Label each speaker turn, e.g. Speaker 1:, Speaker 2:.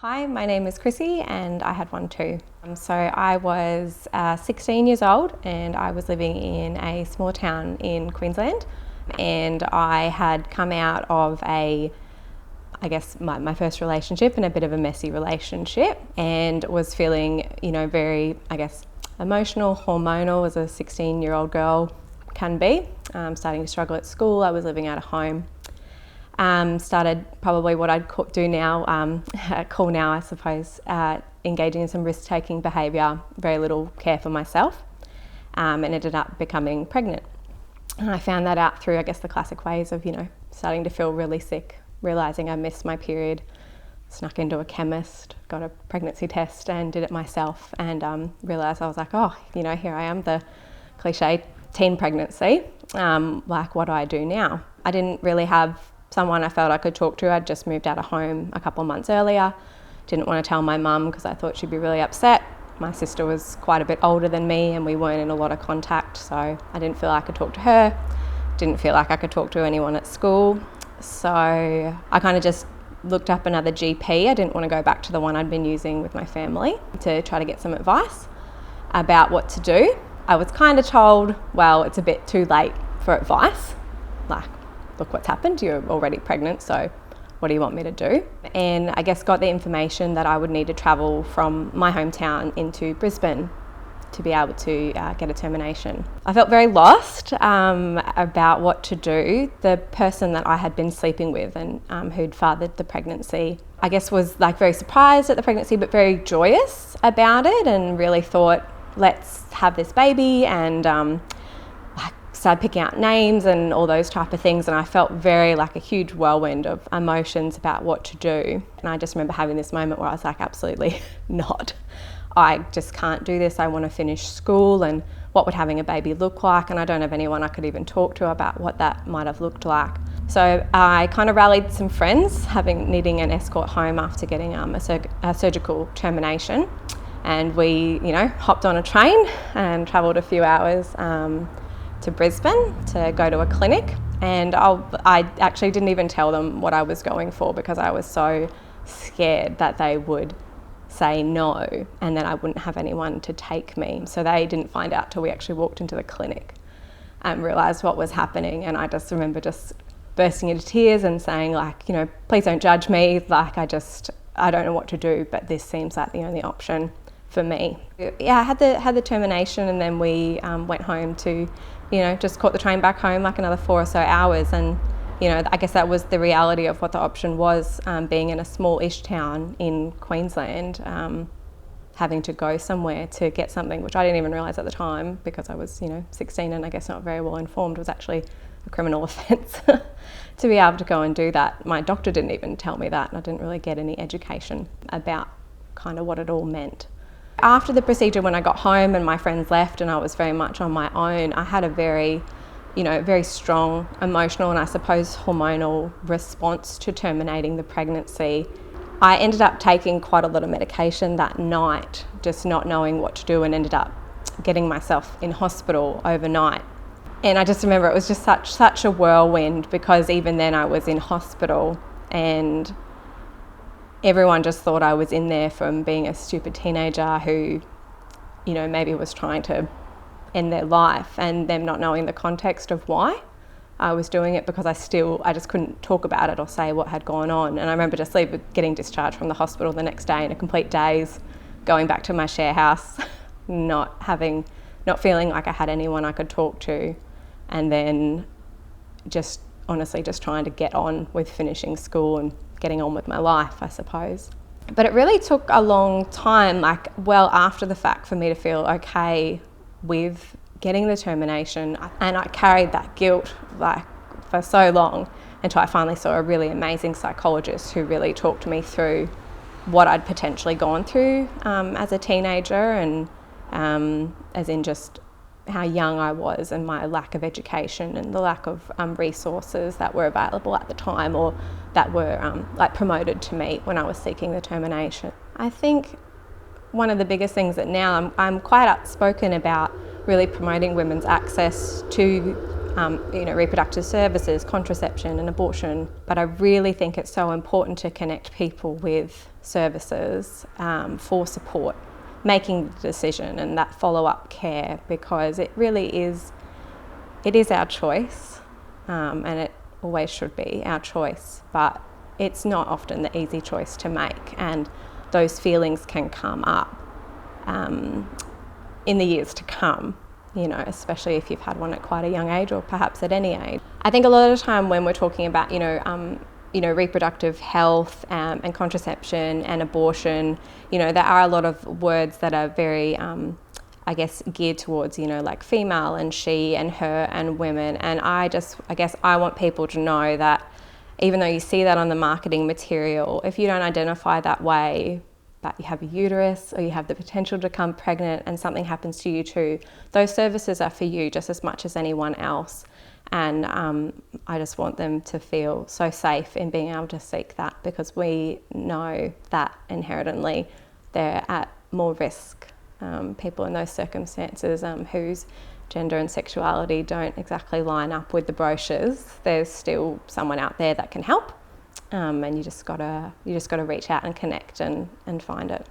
Speaker 1: Hi, my name is Chrissie and I had one too. So I was 16 years old and I was living in a small town in Queensland, and I had come out of my first relationship, and a bit of a messy relationship, and was feeling, very, emotional, hormonal as a 16-year-old girl can be. Starting to struggle at school. I was living out of home. Started probably what I'd call now, I suppose, engaging in some risk-taking behaviour, very little care for myself, and ended up becoming pregnant. And I found that out through, the classic ways of, starting to feel really sick, realising I missed my period, snuck into a chemist, got a pregnancy test and did it myself, and realised I was like, here I am, the cliche teen pregnancy, what do I do now? I didn't really have someone I felt I could talk to. I'd just moved out of home a couple of months earlier. Didn't want to tell my mum because I thought she'd be really upset. My sister was quite a bit older than me and we weren't in a lot of contact, so I didn't feel I could talk to her. Didn't feel like I could talk to anyone at school. So I kind of just looked up another GP. I didn't want to go back to the one I'd been using with my family to try to get some advice about what to do. I was kind of told, well, it's a bit too late for advice. Look what's happened, you're already pregnant, so what do you want me to do? And got the information that I would need to travel from my hometown into Brisbane to be able to get a termination. I felt very lost about what to do. The person that I had been sleeping with and who'd fathered the pregnancy, was very surprised at the pregnancy but very joyous about it, and really thought, let's have this baby, and started picking out names and all those type of things, and I felt very a huge whirlwind of emotions about what to do. And I just remember having this moment where I was like, absolutely not. I just can't do this. I want to finish school, and what would having a baby look like? And I don't have anyone I could even talk to about what that might have looked like. So I kind of rallied some friends, needing an escort home after getting a surgical termination. And we, hopped on a train and travelled a few hours to Brisbane to go to a clinic, and I actually didn't even tell them what I was going for because I was so scared that they would say no and then I wouldn't have anyone to take me. So they didn't find out till we actually walked into the clinic and realised what was happening. And I just remember just bursting into tears and saying, please don't judge me, I don't know what to do, but this seems like the only option for me. Yeah, I had the termination, and then we went home to just caught the train back home another 4 or so hours, and that was the reality of what the option was, being in a small-ish town in Queensland, having to go somewhere to get something, which I didn't even realise at the time because I was 16 and not very well informed, was actually a criminal offence to be able to go and do that. My doctor didn't even tell me that, and I didn't really get any education about kind of what it all meant. After the procedure, when I got home and my friends left and I was very much on my own, I had a very, very strong emotional and I suppose hormonal response to terminating the pregnancy. I ended up taking quite a lot of medication that night, just not knowing what to do, and ended up getting myself in hospital overnight. And I just remember it was just such a whirlwind, because even then I was in hospital and everyone just thought I was in there from being a stupid teenager who, maybe was trying to end their life, and them not knowing the context of why I was doing it, because I just couldn't talk about it or say what had gone on. And I remember just getting discharged from the hospital the next day in a complete daze, going back to my share house, not feeling like I had anyone I could talk to, and then just honestly just trying to get on with finishing school and getting on with my life, I suppose. But it really took a long time, after the fact, for me to feel okay with getting the termination. And I carried that guilt for so long until I finally saw a really amazing psychologist who really talked me through what I'd potentially gone through as a teenager, and as in just how young I was and my lack of education and the lack of resources that were available at the time, or that were promoted to me when I was seeking the termination. I think one of the biggest things that now I'm quite outspoken about really promoting women's access to reproductive services, contraception and abortion. But I really think it's so important to connect people with services for support, making the decision and that follow-up care, because it really is, it is our choice, and it always should be our choice, but it's not often the easy choice to make, and those feelings can come up in the years to come, especially if you've had one at quite a young age or perhaps at any age. I think a lot of the time when we're talking about, reproductive health and contraception and abortion, there are a lot of words that are very, geared towards, like female and she and her and women. And I guess I want people to know that even though you see that on the marketing material, if you don't identify that way, but you have a uterus or you have the potential to become pregnant and something happens to you too, those services are for you just as much as anyone else. And I just want them to feel so safe in being able to seek that, because we know that inherently they're at more risk. People in those circumstances whose gender and sexuality don't exactly line up with the brochures, there's still someone out there that can help, and you just gotta reach out and connect and find it.